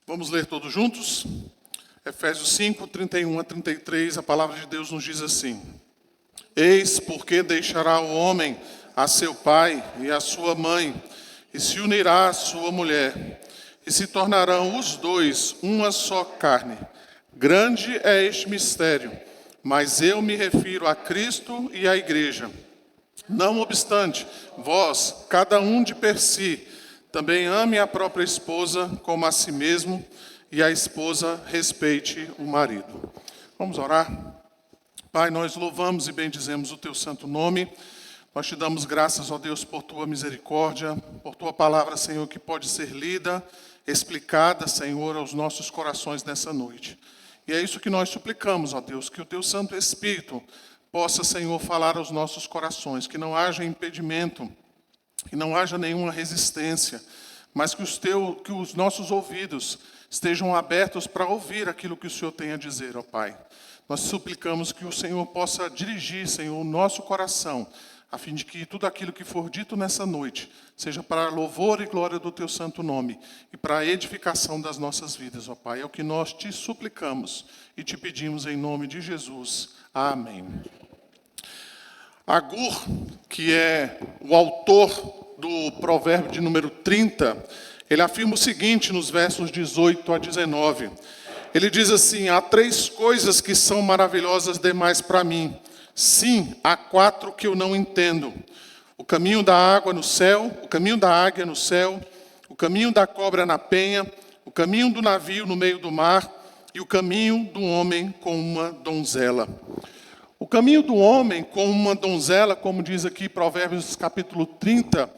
Vamos ler todos juntos? Efésios 5, 31 a 33, a palavra de Deus nos diz assim: Eis porque deixará o homem a seu pai e a sua mãe, e se unirá à sua mulher, e se tornarão os dois uma só carne. Grande é este mistério, mas eu me refiro a Cristo e à igreja. Não obstante, vós, cada um de per si, também ame a própria esposa como a si mesmo, e a esposa respeite o marido. Vamos orar? Pai, nós louvamos e bendizemos o teu santo nome. Nós te damos graças, ó Deus, por tua misericórdia, por tua palavra, Senhor, que pode ser lida, explicada, Senhor, aos nossos corações nessa noite. E é isso que nós suplicamos, ó Deus, que o teu Santo Espírito possa, Senhor, falar aos nossos corações, que não haja impedimento, que não haja nenhuma resistência, mas que os nossos ouvidos estejam abertos para ouvir aquilo que o Senhor tem a dizer, ó Pai. Nós suplicamos que o Senhor possa dirigir, Senhor, o nosso coração, a fim de que tudo aquilo que for dito nessa noite seja para a louvor e glória do teu santo nome e para a edificação das nossas vidas, ó Pai. É o que nós te suplicamos e te pedimos em nome de Jesus. Amém. Agur, que é o autor do provérbio de número 30, ele afirma o seguinte nos versos 18 a 19. Ele diz assim: há 3 coisas que são maravilhosas demais para mim. Sim, há 4 que eu não entendo. O caminho da água no céu, o caminho da águia no céu, o caminho da cobra na penha, o caminho do navio no meio do mar e o caminho do homem com uma donzela. O caminho do homem com uma donzela, como diz aqui Provérbios capítulo 30,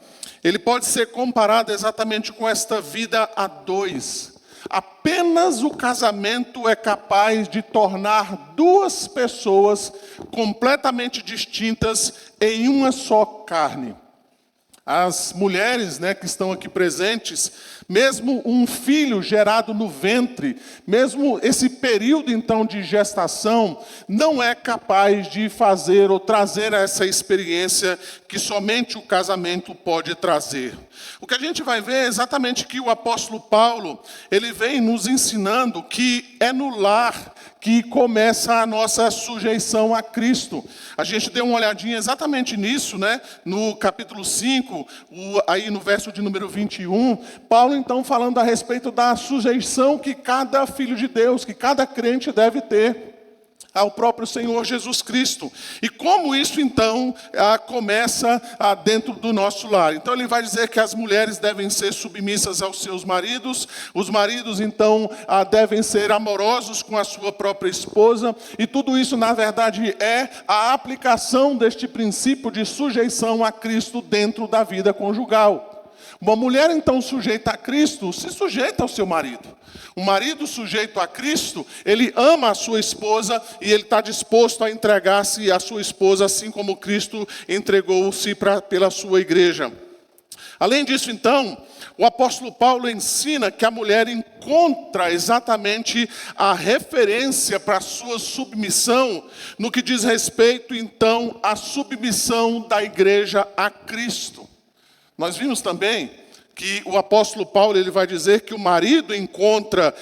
ele pode ser comparado exatamente com esta vida a 2. Apenas o casamento é capaz de tornar 2 pessoas completamente distintas em uma só carne. As mulheres, que estão aqui presentes, mesmo um filho gerado no ventre, mesmo esse período então de gestação, não é capaz de fazer ou trazer essa experiência que somente o casamento pode trazer. O que a gente vai ver é exatamente que o apóstolo Paulo, ele vem nos ensinando que é no lar que começa a nossa sujeição a Cristo. A gente deu uma olhadinha exatamente nisso, no capítulo 5, aí no verso de número 21, Paulo então falando a respeito da sujeição que cada filho de Deus, que cada crente deve ter ao próprio Senhor Jesus Cristo. E como isso, então, começa dentro do nosso lar. Então, ele vai dizer que as mulheres devem ser submissas aos seus maridos, os maridos, então, devem ser amorosos com a sua própria esposa, e tudo isso, na verdade, é a aplicação deste princípio de sujeição a Cristo dentro da vida conjugal. Uma mulher, então, sujeita a Cristo, se sujeita ao seu marido. O marido sujeito a Cristo, ele ama a sua esposa e ele está disposto a entregar-se à sua esposa, assim como Cristo entregou-se pela sua igreja. Além disso, então, o apóstolo Paulo ensina que a mulher encontra exatamente a referência para a sua submissão no que diz respeito, então, à submissão da igreja a Cristo. Nós vimos também que o apóstolo Paulo ele vai dizer que o marido encontra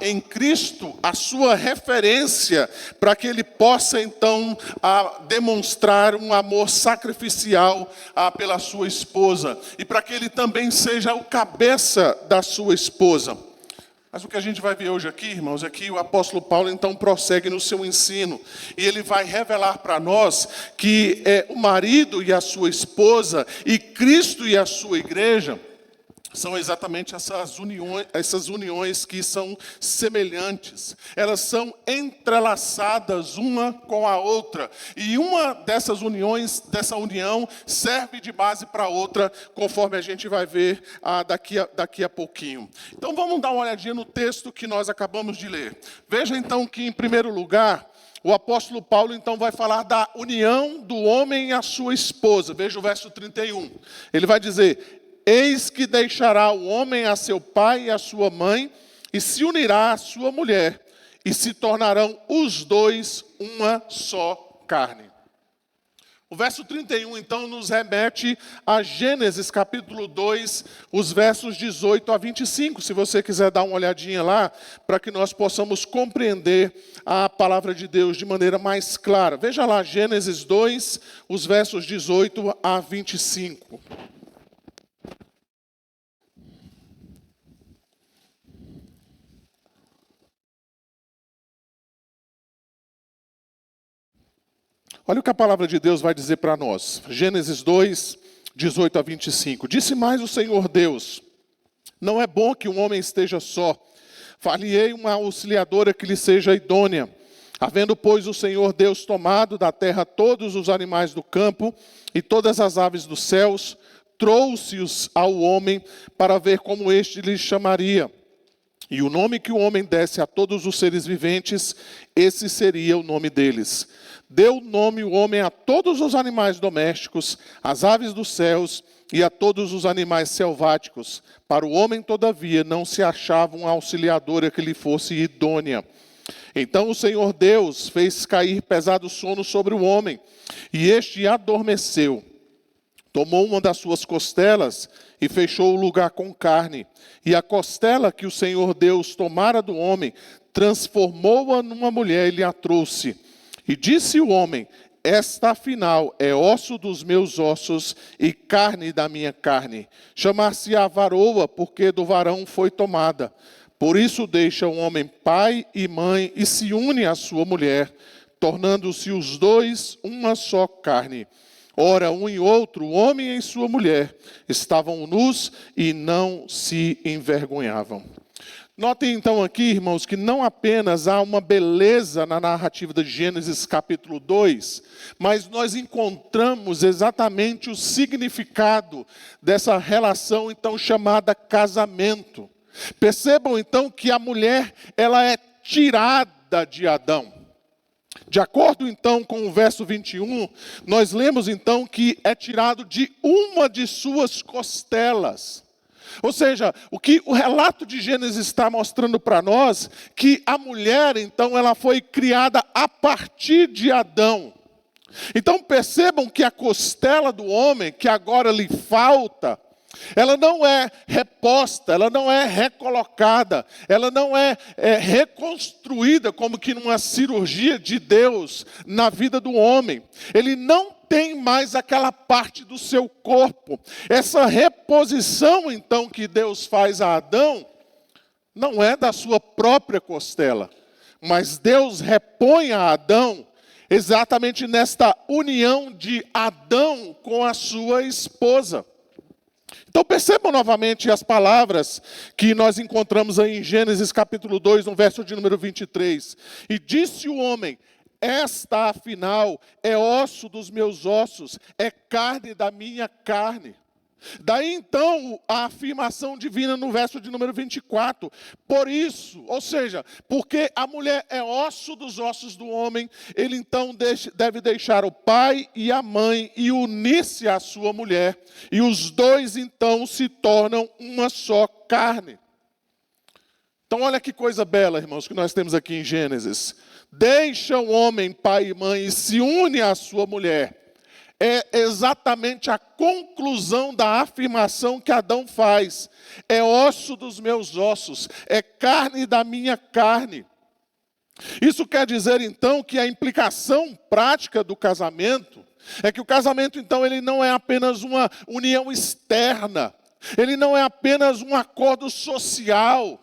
em Cristo a sua referência para que ele possa então demonstrar um amor sacrificial pela sua esposa e para que ele também seja o cabeça da sua esposa. Mas o que a gente vai ver hoje aqui, irmãos, é que o apóstolo Paulo então prossegue no seu ensino. E ele vai revelar para nós que o marido e a sua esposa, e Cristo e a sua igreja, são exatamente essas uniões que são semelhantes. Elas são entrelaçadas uma com a outra. E uma dessas uniões, dessa união, serve de base para outra, conforme a gente vai ver daqui a pouquinho. Então vamos dar uma olhadinha no texto que nós acabamos de ler. Veja então que, em primeiro lugar, o apóstolo Paulo então vai falar da união do homem e a sua esposa. Veja o verso 31. Ele vai dizer: eis que deixará o homem a seu pai e a sua mãe, e se unirá à sua mulher, e se tornarão os dois uma só carne. O verso 31, então, nos remete a Gênesis, capítulo 2, os versos 18 a 25. Se você quiser dar uma olhadinha lá, para que nós possamos compreender a palavra de Deus de maneira mais clara. Veja lá, Gênesis 2, os versos 18 a 25. Olha o que a palavra de Deus vai dizer para nós. Gênesis 2, 18 a 25. Disse mais o Senhor Deus: não é bom que um homem esteja só. Far-lhe-ei uma auxiliadora que lhe seja idônea. Havendo, pois, o Senhor Deus tomado da terra todos os animais do campo e todas as aves dos céus, trouxe-os ao homem para ver como este lhe chamaria. E o nome que o homem desse a todos os seres viventes, esse seria o nome deles. Deu nome o homem a todos os animais domésticos, às aves dos céus e a todos os animais selváticos. Para o homem, todavia, não se achava uma auxiliadora que lhe fosse idônea. Então o Senhor Deus fez cair pesado sono sobre o homem, e este adormeceu. Tomou uma das suas costelas e fechou o lugar com carne. E a costela que o Senhor Deus tomara do homem, transformou-a numa mulher e lhe a trouxe. E disse o homem: esta afinal é osso dos meus ossos e carne da minha carne. Chamar-se-á varoa, porque do varão foi tomada. Por isso deixa o homem pai e mãe e se une à sua mulher, tornando-se os dois uma só carne. Ora, um e outro, o homem e sua mulher, estavam nus e não se envergonhavam. Notem então aqui, irmãos, que não apenas há uma beleza na narrativa de Gênesis capítulo 2, mas nós encontramos exatamente o significado dessa relação então chamada casamento. Percebam então que a mulher, ela é tirada de Adão. De acordo então com o verso 21, nós lemos então que é tirado de uma de suas costelas. Ou seja, o relato de Gênesis está mostrando para nós, que a mulher então ela foi criada a partir de Adão. Então percebam que a costela do homem, que agora lhe falta, ela não é reposta, ela não é recolocada, ela não é reconstruída como que numa cirurgia de Deus na vida do homem. Ele não tem mais aquela parte do seu corpo. Essa reposição então que Deus faz a Adão, não é da sua própria costela, mas Deus repõe a Adão exatamente nesta união de Adão com a sua esposa. Então percebam novamente as palavras que nós encontramos aí em Gênesis capítulo 2, no verso de número 23. E disse o homem: esta afinal é osso dos meus ossos, é carne da minha carne. Daí então a afirmação divina no verso de número 24. Por isso, ou seja, porque a mulher é osso dos ossos do homem, ele então deve deixar o pai e a mãe e unir-se à sua mulher. E os dois então se tornam uma só carne. Então olha que coisa bela, irmãos, que nós temos aqui em Gênesis. Deixa o homem, pai e mãe, e se une à sua mulher. É exatamente a conclusão da afirmação que Adão faz. É osso dos meus ossos, é carne da minha carne. Isso quer dizer então que a implicação prática do casamento é que o casamento então ele não é apenas uma união externa, ele não é apenas um acordo social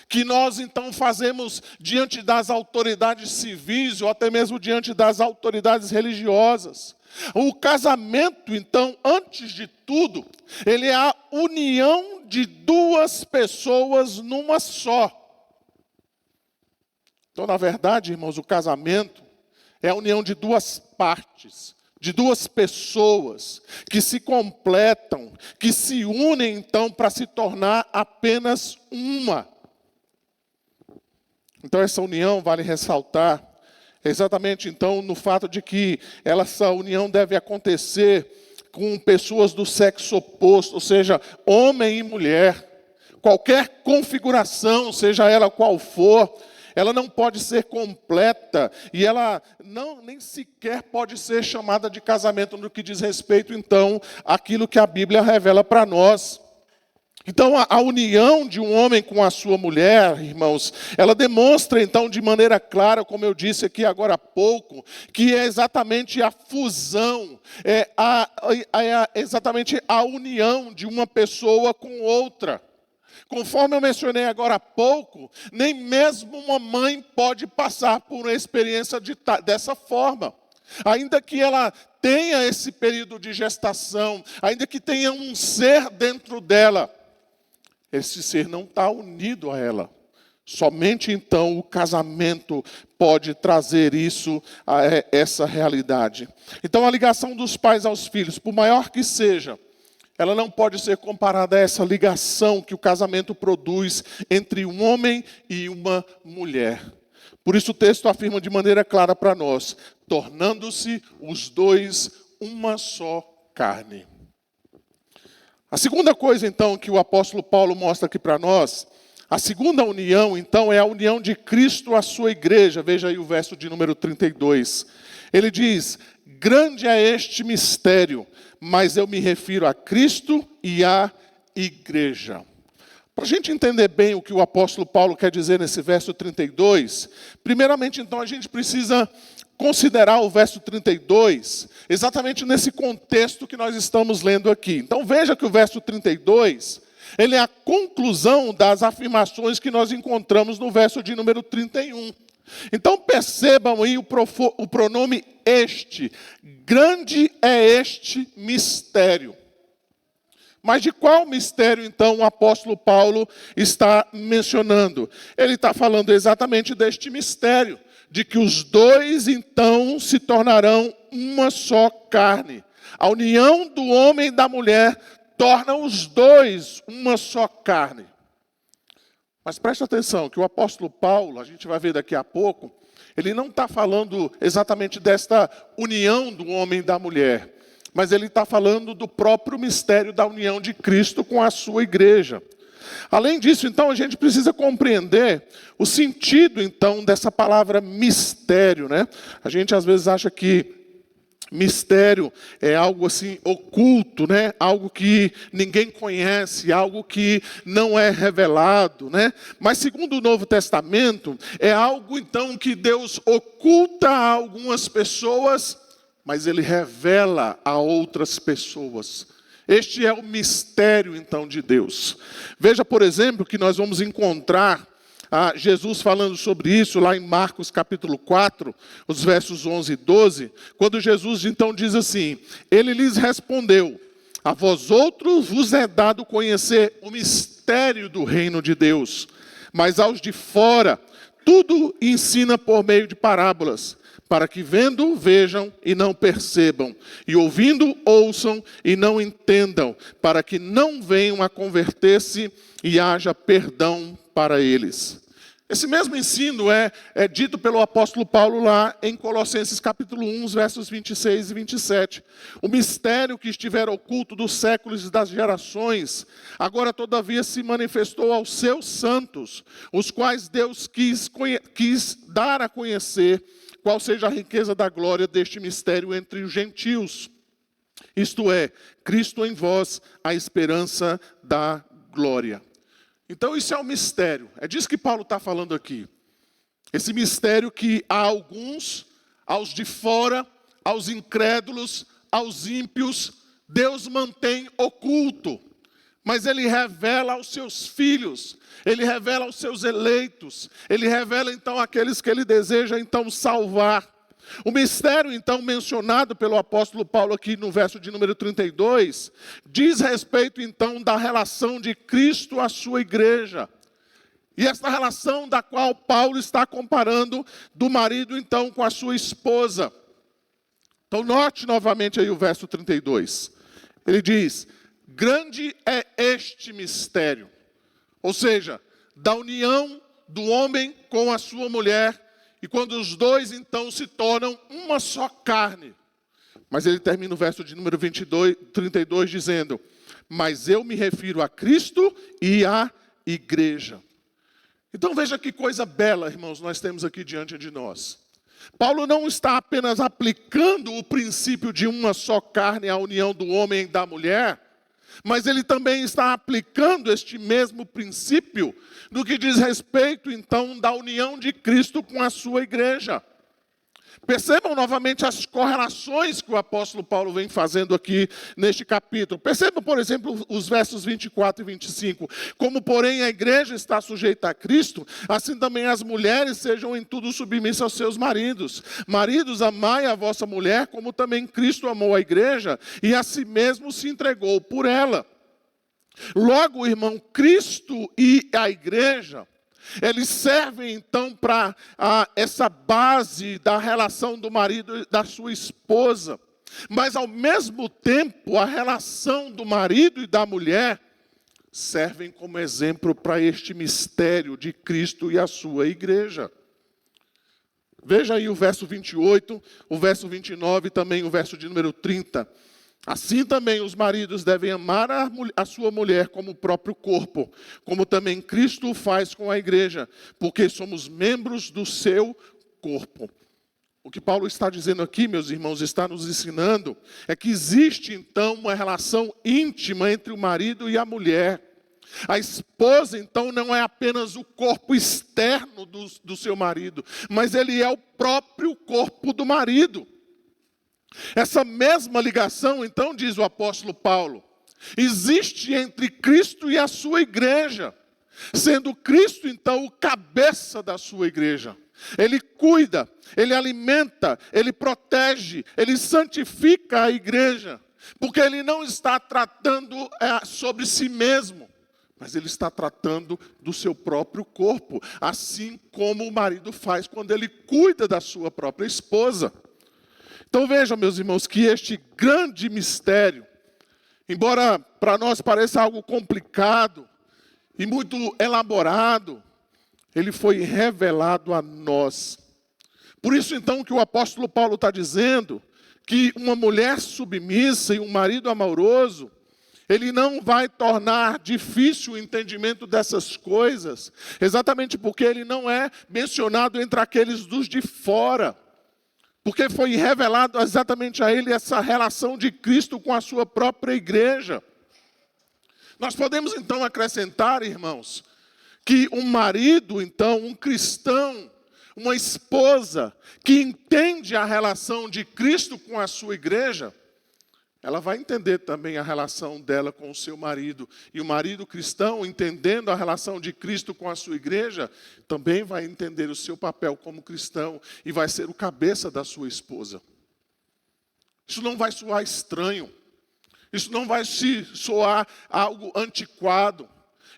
que nós então fazemos diante das autoridades civis ou até mesmo diante das autoridades religiosas. O casamento, então, antes de tudo, ele é a união de duas pessoas numa só. Então, na verdade, irmãos, o casamento é a união de duas partes, de duas pessoas que se completam, que se unem, então, para se tornar apenas uma. Então, essa união vale ressaltar exatamente, então, no fato de que essa união deve acontecer com pessoas do sexo oposto, ou seja, homem e mulher. Qualquer configuração, seja ela qual for, ela não pode ser completa e ela nem sequer pode ser chamada de casamento no que diz respeito, então, àquilo que a Bíblia revela para nós. Então, a união de um homem com a sua mulher, irmãos, ela demonstra, então, de maneira clara, como eu disse aqui agora há pouco, que é exatamente a fusão, exatamente a união de uma pessoa com outra. Conforme eu mencionei agora há pouco, nem mesmo uma mãe pode passar por uma experiência dessa forma. Ainda que ela tenha esse período de gestação, ainda que tenha um ser dentro dela, esse ser não está unido a ela. Somente então o casamento pode trazer isso, essa realidade. Então a ligação dos pais aos filhos, por maior que seja, ela não pode ser comparada a essa ligação que o casamento produz entre um homem e uma mulher. Por isso o texto afirma de maneira clara para nós, tornando-se os dois uma só carne. A segunda coisa, então, que o apóstolo Paulo mostra aqui para nós, a segunda união, então, é a união de Cristo à sua igreja. Veja aí o verso de número 32. Ele diz, grande é este mistério, mas eu me refiro a Cristo e à igreja. Para a gente entender bem o que o apóstolo Paulo quer dizer nesse verso 32, primeiramente, então, a gente precisa considerar o verso 32, exatamente nesse contexto que nós estamos lendo aqui. Então veja que o verso 32, ele é a conclusão das afirmações que nós encontramos no verso de número 31. Então percebam aí o pronome este. Grande é este mistério. Mas de qual mistério, então, o apóstolo Paulo está mencionando? Ele está falando exatamente deste mistério, de que os dois, então, se tornarão uma só carne. A união do homem e da mulher torna os dois uma só carne. Mas preste atenção, que o apóstolo Paulo, a gente vai ver daqui a pouco, ele não está falando exatamente desta união do homem e da mulher, mas ele está falando do próprio mistério da união de Cristo com a sua igreja. Além disso, então, a gente precisa compreender o sentido, então, dessa palavra mistério, né? A gente, às vezes, acha que mistério é algo assim oculto, né? Algo que ninguém conhece, algo que não é revelado, né? Mas segundo o Novo Testamento, é algo então que Deus oculta a algumas pessoas, mas ele revela a outras pessoas. Este é o mistério então de Deus. Veja, por exemplo, que nós vamos encontrar Jesus falando sobre isso lá em Marcos capítulo 4, os versos 11 e 12, quando Jesus então diz assim, ele lhes respondeu, a vós outros vos é dado conhecer o mistério do reino de Deus, mas aos de fora tudo ensina por meio de parábolas, para que vendo, vejam e não percebam, e ouvindo, ouçam e não entendam, para que não venham a converter-se e haja perdão para eles. Esse mesmo ensino é dito pelo apóstolo Paulo lá em Colossenses capítulo 1, versos 26 e 27. O mistério que estivera oculto dos séculos e das gerações, agora todavia se manifestou aos seus santos, os quais Deus quis dar a conhecer qual seja a riqueza da glória deste mistério entre os gentios. Isto é, Cristo em vós, a esperança da glória. Então isso é um mistério, é disso que Paulo está falando aqui. Esse mistério que a alguns, aos de fora, aos incrédulos, aos ímpios, Deus mantém oculto. Mas ele revela aos seus filhos, ele revela aos seus eleitos, ele revela então àqueles que ele deseja então salvar. O mistério, então, mencionado pelo apóstolo Paulo aqui no verso de número 32, diz respeito, então, da relação de Cristo à sua igreja. E esta relação da qual Paulo está comparando do marido, então, com a sua esposa. Então, note novamente aí o verso 32. Ele diz, grande é este mistério. Ou seja, da união do homem com a sua mulher, e quando os dois, então, se tornam uma só carne. Mas ele termina o verso de número 32, dizendo, mas eu me refiro a Cristo e à igreja. Então veja que coisa bela, irmãos, nós temos aqui diante de nós. Paulo não está apenas aplicando o princípio de uma só carne à união do homem e da mulher, mas ele também está aplicando este mesmo princípio no que diz respeito, então, da união de Cristo com a sua igreja. Percebam novamente as correlações que o apóstolo Paulo vem fazendo aqui neste capítulo. Percebam, por exemplo, os versos 24 e 25. Como, porém, a igreja está sujeita a Cristo, assim também as mulheres sejam em tudo submissas aos seus maridos. Maridos, amai a vossa mulher, como também Cristo amou a igreja e a si mesmo se entregou por ela. Logo, irmão, Cristo e a igreja, eles servem então para essa base da relação do marido e da sua esposa. Mas ao mesmo tempo, a relação do marido e da mulher servem como exemplo para este mistério de Cristo e a sua igreja. Veja aí o verso 28, o verso 29 e também o verso de número 30. Assim também os maridos devem amar a sua mulher como o próprio corpo, como também Cristo o faz com a igreja, porque somos membros do seu corpo. O que Paulo está dizendo aqui, meus irmãos, está nos ensinando, é que existe então uma relação íntima entre o marido e a mulher. A esposa, então, não é apenas o corpo externo do seu marido, mas ele é o próprio corpo do marido. Essa mesma ligação, então, diz o apóstolo Paulo, existe entre Cristo e a sua igreja, sendo Cristo, então, o cabeça da sua igreja. Ele cuida, ele alimenta, ele protege, ele santifica a igreja, porque ele não está tratando sobre si mesmo, mas ele está tratando do seu próprio corpo, assim como o marido faz quando ele cuida da sua própria esposa. Então vejam, meus irmãos, que este grande mistério, embora para nós pareça algo complicado e muito elaborado, ele foi revelado a nós. Por isso então que o apóstolo Paulo está dizendo que uma mulher submissa e um marido amoroso, ele não vai tornar difícil o entendimento dessas coisas, exatamente porque ele não é mencionado entre aqueles dos de fora. Porque foi revelado exatamente a ele essa relação de Cristo com a sua própria igreja. Nós podemos então acrescentar, irmãos, que um marido, então, um cristão, uma esposa que entende a relação de Cristo com a sua igreja, ela vai entender também a relação dela com o seu marido. E o marido cristão, entendendo a relação de Cristo com a sua igreja, também vai entender o seu papel como cristão e vai ser o cabeça da sua esposa. Isso não vai soar estranho. Isso não vai soar algo antiquado.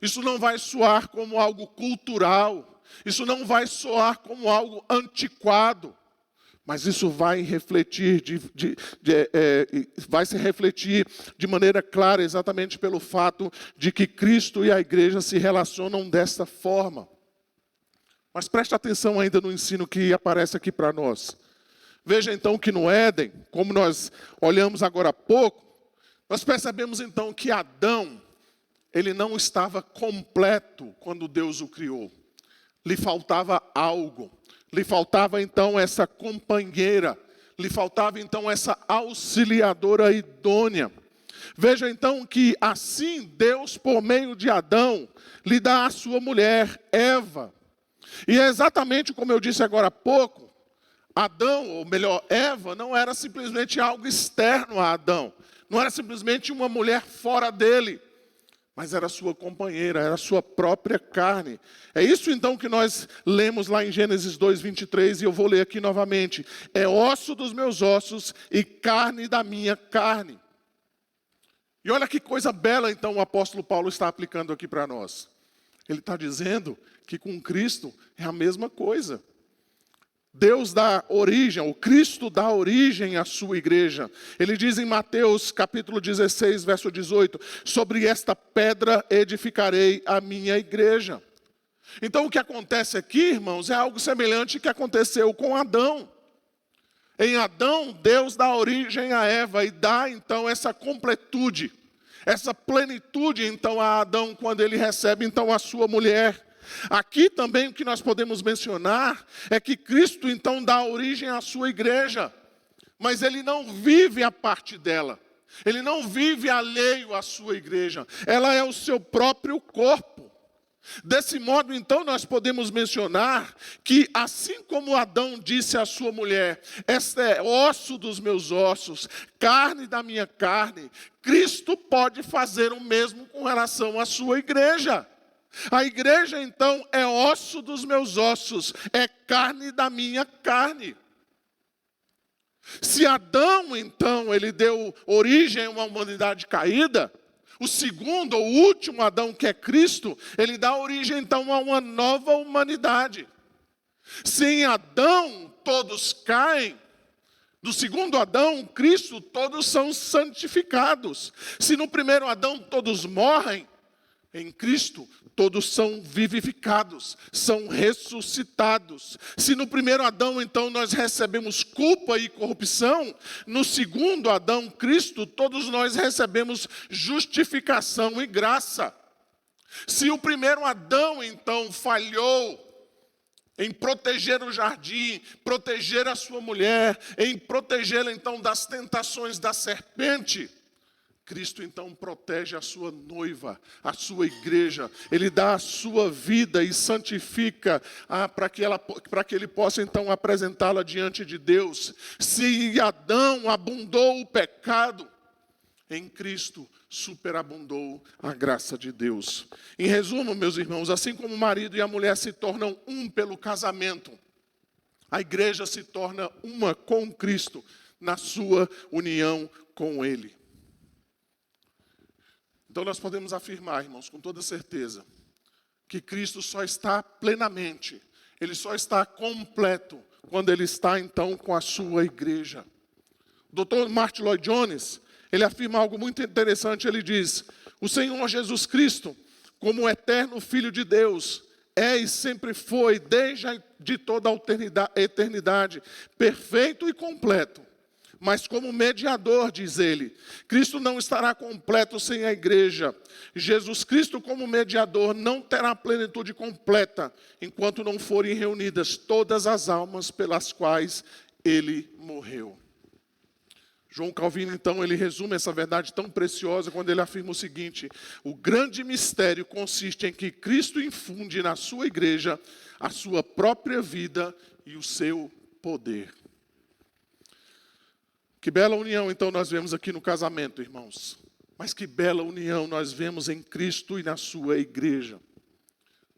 Isso não vai soar como algo cultural. Isso não vai soar como algo antiquado. Mas isso vai refletir, vai se refletir de maneira clara exatamente pelo fato de que Cristo e a igreja se relacionam desta forma. Mas preste atenção ainda no ensino que aparece aqui para nós. Veja então que no Éden, como nós olhamos agora há pouco, nós percebemos então que Adão, ele não estava completo quando Deus o criou. Lhe faltava algo. Lhe faltava então essa companheira, lhe faltava então essa auxiliadora idônea. Veja então que assim Deus, por meio de Adão, lhe dá a sua mulher, Eva. E é exatamente como eu disse agora há pouco, Adão, ou melhor, Eva, não era simplesmente algo externo a Adão. Não era simplesmente uma mulher fora dele. Mas era sua companheira, era sua própria carne. É isso então que nós lemos lá em Gênesis 2:23, e eu vou ler aqui novamente. É osso dos meus ossos e carne da minha carne. E olha que coisa bela então o apóstolo Paulo está aplicando aqui para nós. Ele está dizendo que com Cristo é a mesma coisa. Deus dá origem, o Cristo dá origem à sua igreja. Ele diz em Mateus capítulo 16, verso 18, sobre esta pedra edificarei a minha igreja. Então o que acontece aqui, irmãos, é algo semelhante que aconteceu com Adão. Em Adão, Deus dá origem a Eva e dá então essa completude, essa plenitude então a Adão quando ele recebe então a sua mulher, Aqui também o que nós podemos mencionar é que Cristo então dá origem à sua igreja, mas ele não vive a parte dela. Ele não vive alheio à sua igreja. Ela é o seu próprio corpo. Desse modo, então, nós podemos mencionar que, assim como Adão disse à sua mulher, esta é osso dos meus ossos, carne da minha carne, Cristo pode fazer o mesmo com relação à sua igreja. A igreja, então, é osso dos meus ossos, é carne da minha carne. Se Adão, então, ele deu origem a uma humanidade caída, o segundo ou último Adão, que é Cristo, ele dá origem, então, a uma nova humanidade. Se em Adão todos caem, do segundo Adão, Cristo, todos são santificados. Se no primeiro Adão todos morrem, em Cristo todos são vivificados, são ressuscitados. Se no primeiro Adão, então, nós recebemos culpa e corrupção, no segundo Adão, Cristo, todos nós recebemos justificação e graça. Se o primeiro Adão, então, falhou em proteger o jardim, proteger a sua mulher, em protegê-la, então, das tentações da serpente, Cristo, então, protege a sua noiva, a sua igreja. Ele dá a sua vida e santifica para que ele possa, então, apresentá-la diante de Deus. Se em Adão abundou o pecado, em Cristo superabundou a graça de Deus. Em resumo, meus irmãos, assim como o marido e a mulher se tornam um pelo casamento, a igreja se torna uma com Cristo na sua união com Ele. Então nós podemos afirmar, irmãos, com toda certeza, que Cristo só está plenamente, Ele só está completo, quando Ele está então com a sua igreja. O Dr. Martin Lloyd Jones, ele afirma algo muito interessante, ele diz: o Senhor Jesus Cristo, como o eterno Filho de Deus, é e sempre foi, desde toda a eternidade, perfeito e completo. Mas como mediador, diz ele, Cristo não estará completo sem a igreja. Jesus Cristo, como mediador, não terá plenitude completa, enquanto não forem reunidas todas as almas pelas quais ele morreu. João Calvino, então, ele resume essa verdade tão preciosa quando ele afirma o seguinte: o grande mistério consiste em que Cristo infunde na sua igreja a sua própria vida e o seu poder. Que bela união, então, nós vemos aqui no casamento, irmãos. Mas que bela união nós vemos em Cristo e na sua igreja.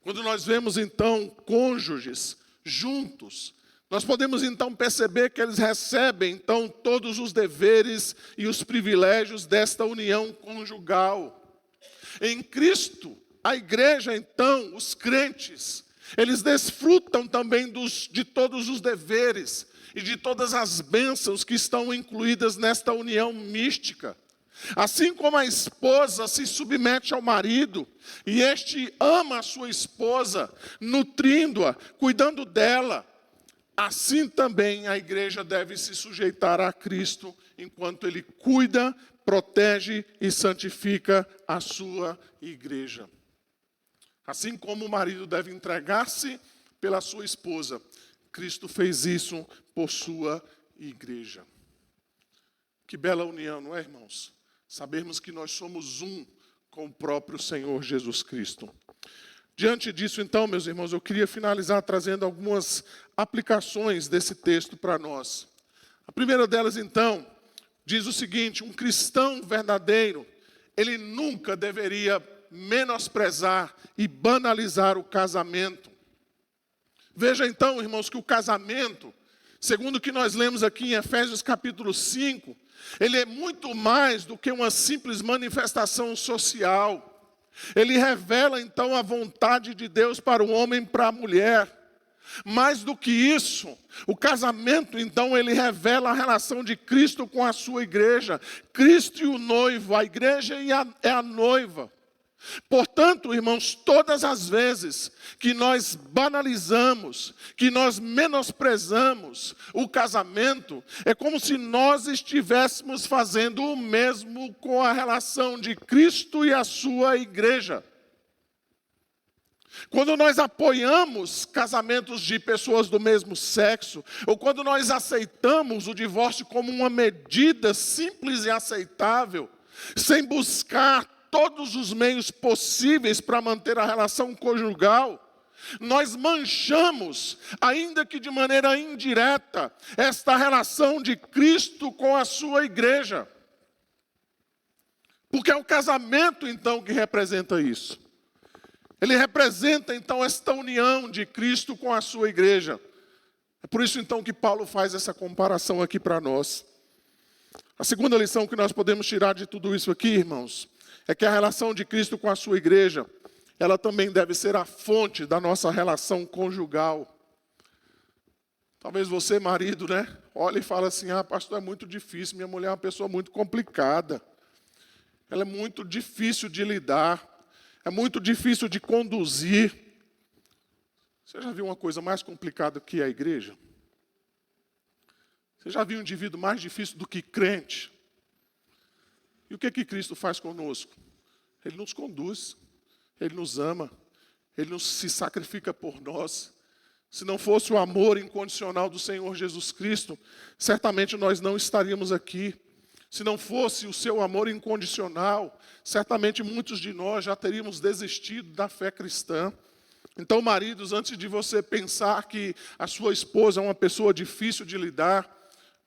Quando nós vemos, então, cônjuges juntos, nós podemos, então, perceber que eles recebem, então, todos os deveres e os privilégios desta união conjugal. Em Cristo, a igreja, então, os crentes, eles desfrutam também de todos os deveres e de todas as bênçãos que estão incluídas nesta união mística. Assim como a esposa se submete ao marido, e este ama a sua esposa, nutrindo-a, cuidando dela, assim também a igreja deve se sujeitar a Cristo, enquanto Ele cuida, protege e santifica a sua igreja. Assim como o marido deve entregar-se pela sua esposa, Cristo fez isso por sua igreja. Que bela união, não é, irmãos? Sabermos que nós somos um com o próprio Senhor Jesus Cristo. Diante disso, então, meus irmãos, eu queria finalizar trazendo algumas aplicações desse texto para nós. A primeira delas, então, diz o seguinte: um cristão verdadeiro, ele nunca deveria menosprezar e banalizar o casamento. Veja então, irmãos, que o casamento, segundo o que nós lemos aqui em Efésios capítulo 5, ele é muito mais do que uma simples manifestação social. Ele revela então a vontade de Deus para o homem e para a mulher. Mais do que isso, o casamento então ele revela a relação de Cristo com a sua igreja. Cristo e o noivo, a igreja é a noiva. Portanto, irmãos, todas as vezes que nós banalizamos, que nós menosprezamos o casamento, é como se nós estivéssemos fazendo o mesmo com a relação de Cristo e a sua igreja. Quando nós apoiamos casamentos de pessoas do mesmo sexo, ou quando nós aceitamos o divórcio como uma medida simples e aceitável, sem buscar todos os meios possíveis para manter a relação conjugal, nós manchamos, ainda que de maneira indireta, esta relação de Cristo com a sua igreja. Porque é o casamento, então, que representa isso. Ele representa, então, esta união de Cristo com a sua igreja. É por isso, então, que Paulo faz essa comparação aqui para nós. A segunda lição que nós podemos tirar de tudo isso aqui, irmãos, é que a relação de Cristo com a sua igreja, ela também deve ser a fonte da nossa relação conjugal. Talvez você, marido, olhe e fale assim, pastor, é muito difícil, minha mulher é uma pessoa muito complicada. Ela é muito difícil de lidar. É muito difícil de conduzir. Você já viu uma coisa mais complicada que a igreja? Você já viu um indivíduo mais difícil do que crente? E o que Cristo faz conosco? Ele nos conduz, Ele nos ama, Ele se sacrifica por nós. Se não fosse o amor incondicional do Senhor Jesus Cristo, certamente nós não estaríamos aqui. Se não fosse o seu amor incondicional, certamente muitos de nós já teríamos desistido da fé cristã. Então, maridos, antes de você pensar que a sua esposa é uma pessoa difícil de lidar,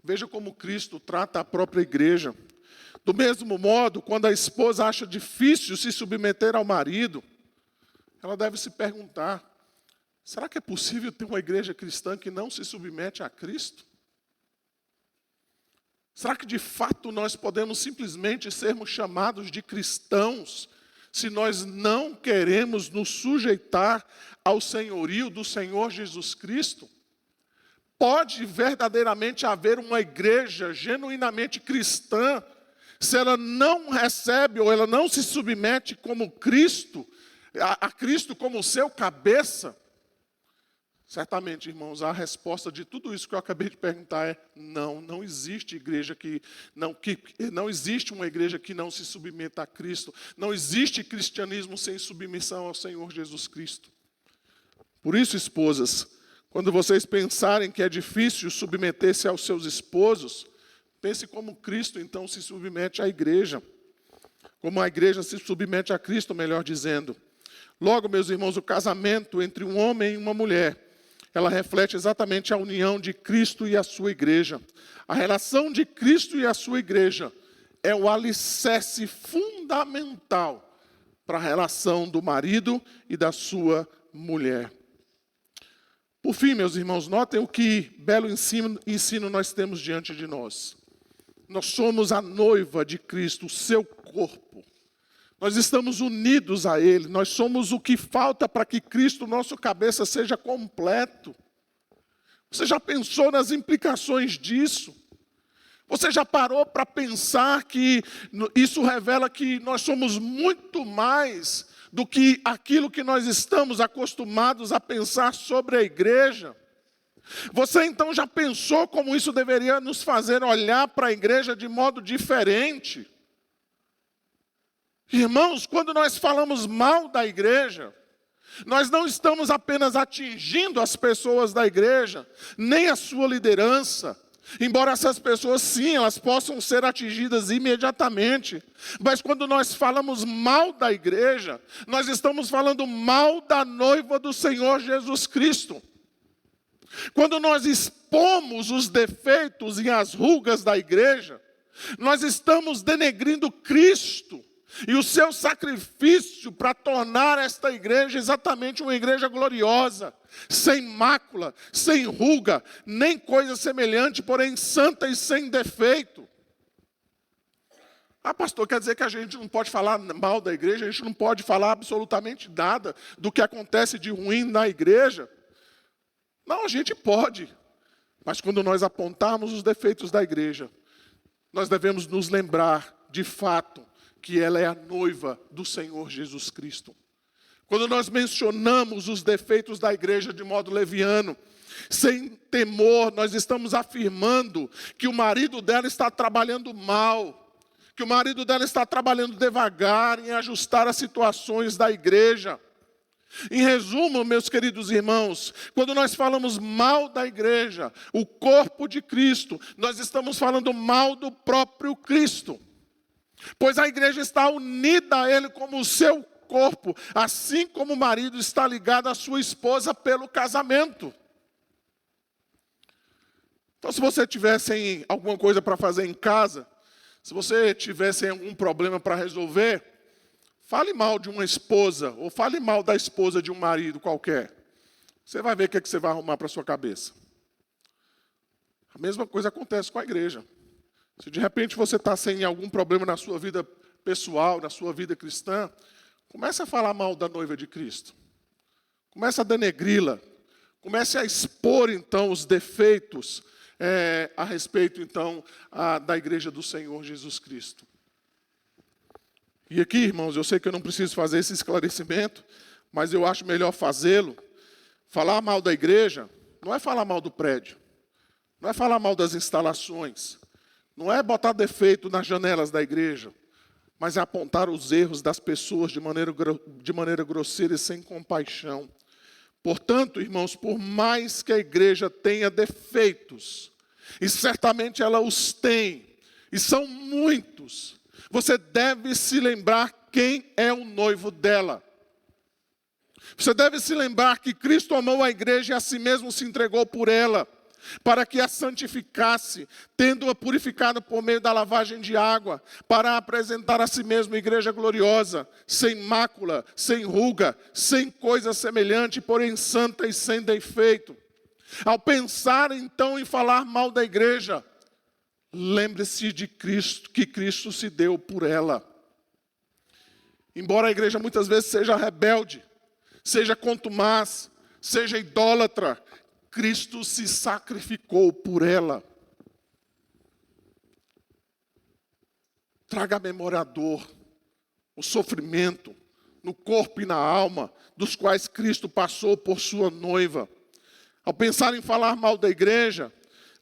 veja como Cristo trata a própria igreja. Do mesmo modo, quando a esposa acha difícil se submeter ao marido, ela deve se perguntar, será que é possível ter uma igreja cristã que não se submete a Cristo? Será que de fato nós podemos simplesmente sermos chamados de cristãos se nós não queremos nos sujeitar ao senhorio do Senhor Jesus Cristo? Pode verdadeiramente haver uma igreja genuinamente cristã se ela não recebe ou ela não se submete como Cristo, a Cristo como seu cabeça? Certamente, irmãos, a resposta de tudo isso que eu acabei de perguntar é não. Não existe não existe uma igreja que não se submeta a Cristo. Não existe cristianismo sem submissão ao Senhor Jesus Cristo. Por isso, esposas, quando vocês pensarem que é difícil submeter-se aos seus esposos, pense como Cristo, então, se submete à igreja. Como a igreja se submete a Cristo, melhor dizendo. Logo, meus irmãos, o casamento entre um homem e uma mulher, ela reflete exatamente a união de Cristo e a sua igreja. A relação de Cristo e a sua igreja é o alicerce fundamental para a relação do marido e da sua mulher. Por fim, meus irmãos, notem o que belo ensino nós temos diante de nós. Nós somos a noiva de Cristo, o seu corpo. Nós estamos unidos a Ele, nós somos o que falta para que Cristo, nosso cabeça, seja completo. Você já pensou nas implicações disso? Você já parou para pensar que isso revela que nós somos muito mais do que aquilo que nós estamos acostumados a pensar sobre a igreja? Você então já pensou como isso deveria nos fazer olhar para a igreja de modo diferente? Irmãos, quando nós falamos mal da igreja, nós não estamos apenas atingindo as pessoas da igreja, nem a sua liderança. Embora essas pessoas, sim, elas possam ser atingidas imediatamente. Mas quando nós falamos mal da igreja, nós estamos falando mal da noiva do Senhor Jesus Cristo. Quando nós expomos os defeitos e as rugas da igreja, nós estamos denegrindo Cristo e o seu sacrifício para tornar esta igreja exatamente uma igreja gloriosa, sem mácula, sem ruga, nem coisa semelhante, porém santa e sem defeito. Pastor, quer dizer que a gente não pode falar mal da igreja, a gente não pode falar absolutamente nada do que acontece de ruim na igreja? Não, a gente pode, mas quando nós apontarmos os defeitos da igreja, nós devemos nos lembrar, de fato, que ela é a noiva do Senhor Jesus Cristo. Quando nós mencionamos os defeitos da igreja de modo leviano, sem temor, nós estamos afirmando que o marido dela está trabalhando mal, que o marido dela está trabalhando devagar em ajustar as situações da igreja. Em resumo, meus queridos irmãos, quando nós falamos mal da igreja, o corpo de Cristo, nós estamos falando mal do próprio Cristo. Pois a igreja está unida a Ele como o seu corpo, assim como o marido está ligado à sua esposa pelo casamento. Então, se você tivesse alguma coisa para fazer em casa, se você tivesse algum problema para resolver, fale mal de uma esposa, ou fale mal da esposa de um marido qualquer. Você vai ver o que você vai arrumar para a sua cabeça. A mesma coisa acontece com a igreja. Se de repente você está sem algum problema na sua vida pessoal, na sua vida cristã, comece a falar mal da noiva de Cristo. Comece a denegri-la. Comece a expor, então, os defeitos a respeito, então, da igreja do Senhor Jesus Cristo. E aqui, irmãos, eu sei que eu não preciso fazer esse esclarecimento, mas eu acho melhor fazê-lo. Falar mal da igreja não é falar mal do prédio, não é falar mal das instalações, não é botar defeito nas janelas da igreja, mas é apontar os erros das pessoas de maneira grosseira e sem compaixão. Portanto, irmãos, por mais que a igreja tenha defeitos, e certamente ela os tem, e são muitos, você deve se lembrar quem é o noivo dela. Você deve se lembrar que Cristo amou a igreja e a si mesmo se entregou por ela, para que a santificasse, tendo-a purificado por meio da lavagem de água, para apresentar a si mesmo igreja gloriosa, sem mácula, sem ruga, sem coisa semelhante, porém santa e sem defeito. Ao pensar então em falar mal da igreja, lembre-se de Cristo, que Cristo se deu por ela. Embora a igreja muitas vezes seja rebelde, seja contumaz, seja idólatra, Cristo se sacrificou por ela. Traga à memória a dor, o sofrimento, no corpo e na alma, dos quais Cristo passou por sua noiva. Ao pensar em falar mal da igreja,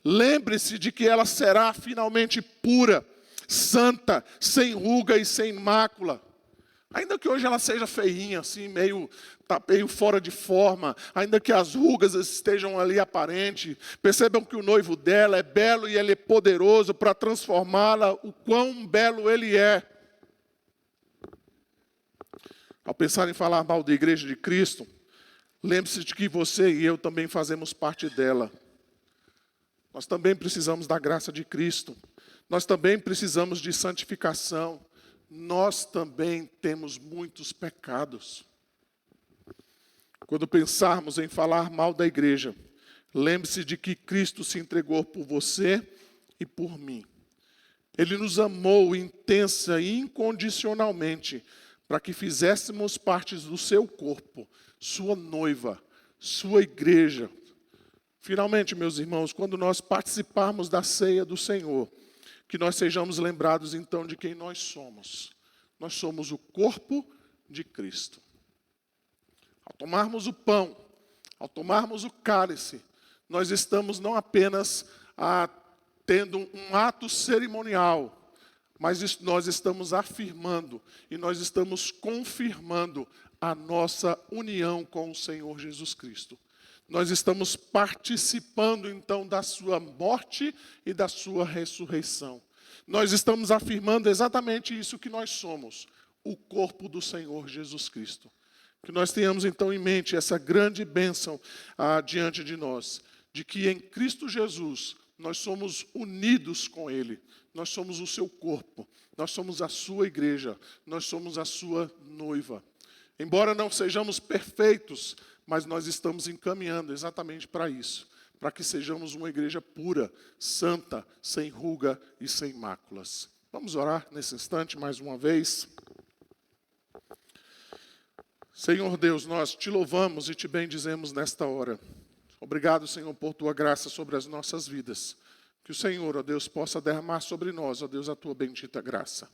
lembre-se de que ela será finalmente pura, santa, sem ruga e sem mácula. Ainda que hoje ela seja feinha, assim, meio fora de forma, ainda que as rugas estejam ali aparentes, percebam que o noivo dela é belo e ele é poderoso para transformá-la, o quão belo ele é. Ao pensar em falar mal da igreja de Cristo, lembre-se de que você e eu também fazemos parte dela. Nós também precisamos da graça de Cristo. Nós também precisamos de santificação. Nós também temos muitos pecados. Quando pensarmos em falar mal da igreja, lembre-se de que Cristo se entregou por você e por mim. Ele nos amou intensa e incondicionalmente para que fizéssemos parte do seu corpo, sua noiva, sua igreja. Finalmente, meus irmãos, quando nós participarmos da ceia do Senhor, que nós sejamos lembrados então de quem nós somos. Nós somos o corpo de Cristo. Ao tomarmos o pão, ao tomarmos o cálice, nós estamos não apenas tendo um ato cerimonial, mas nós estamos afirmando e nós estamos confirmando a nossa união com o Senhor Jesus Cristo. Nós estamos participando, então, da sua morte e da sua ressurreição. Nós estamos afirmando exatamente isso que nós somos, o corpo do Senhor Jesus Cristo. Que nós tenhamos, então, em mente essa grande bênção diante de nós, de que em Cristo Jesus nós somos unidos com Ele, nós somos o seu corpo, nós somos a sua igreja, nós somos a sua noiva. Embora não sejamos perfeitos, mas nós estamos encaminhando exatamente para isso, para que sejamos uma igreja pura, santa, sem ruga e sem máculas. Vamos orar nesse instante mais uma vez. Senhor Deus, nós te louvamos e te bendizemos nesta hora. Obrigado, Senhor, por tua graça sobre as nossas vidas. Que o Senhor, ó Deus, possa derramar sobre nós, ó Deus, a tua bendita graça.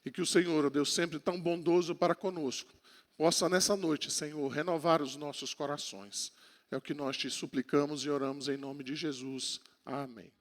E que o Senhor, ó Deus, sempre tão bondoso para conosco, possa nessa noite, Senhor, renovar os nossos corações. É o que nós te suplicamos e oramos em nome de Jesus. Amém.